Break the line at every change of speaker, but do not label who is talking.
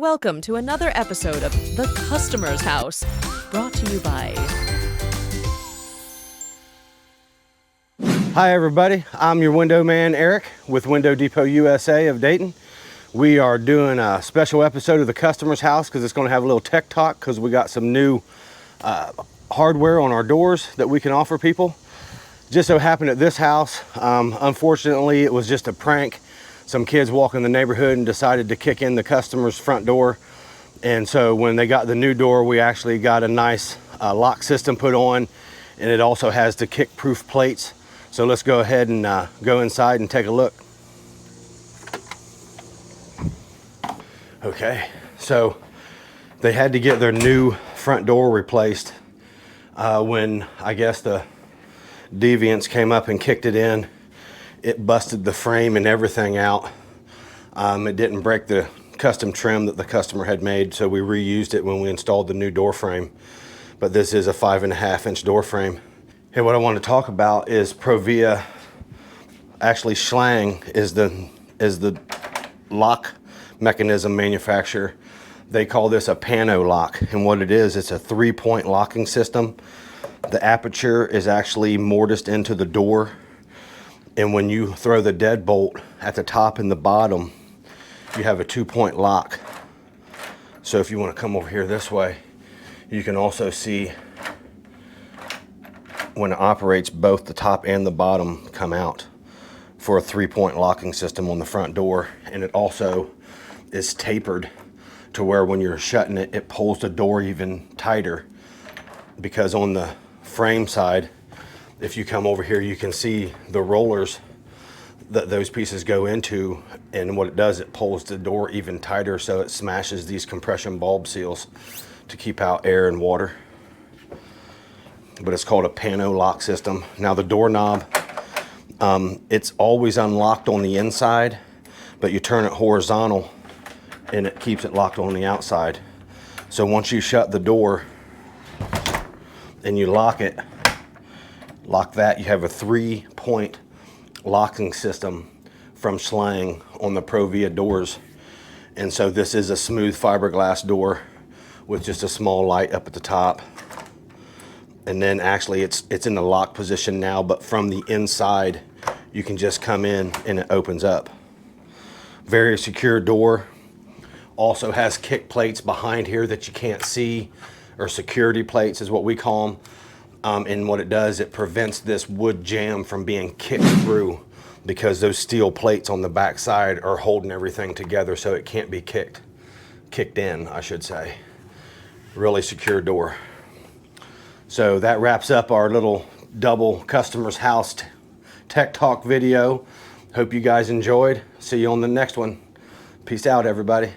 Welcome to another episode of The Customer's House, brought to you by...
Hi everybody, I'm your window man Eric with Window Depot USA of Dayton. We are doing a special episode of The Customer's House because it's going to have a little tech talk because we got some new hardware on our doors that we can offer people. Just so happened at this house, unfortunately it was just a prank. Some kids walking the neighborhood and decided to kick in the customer's front door. And so when they got the new door, we actually got a nice lock system put on, and it also has the kick-proof plates. So let's go ahead and go inside and take a look. Okay, so they had to get their new front door replaced when I guess the deviants came up and kicked it in. It busted the frame and everything out. It didn't break the custom trim that the customer had made, so we reused it when we installed the new door frame. But this is a 5.5-inch door frame. Hey, what I want to talk about is Provia. Actually, Schlang is the lock mechanism manufacturer. They call this a pano lock, and what it is, it's a 3-point locking system. The aperture is actually mortised into the door, and when you throw the deadbolt at the top and the bottom, you have a 2-point lock. So if you want to come over here this way, you can also see when it operates, both the top and the bottom come out for a 3-point locking system on the front door. And it also is tapered to where when you're shutting it, it pulls the door even tighter, because on the frame side, if you come over here, you can see the rollers that those pieces go into, and what it does, it pulls the door even tighter, so it smashes these compression bulb seals to keep out air and water. But it's called a pano lock system. Now the doorknob, it's always unlocked on the inside, but you turn it horizontal and it keeps it locked on the outside. So once you shut the door and you lock it, lock that, you have a 3-point locking system from Schlang on the Provia doors. And so this is a smooth fiberglass door with just a small light up at the top. And then actually it's in the lock position now, but from the inside, you can just come in and it opens up. Very secure door. Also has kick plates behind here that you can't see, or security plates is what we call them. And what it does, it prevents this wood jamb from being kicked through, because those steel plates on the back side are holding everything together, so it can't be kicked in, I should say. Really secure door. So that wraps up our little double Customer's House tech talk video. Hope you guys enjoyed. See you on the next one. Peace out, everybody.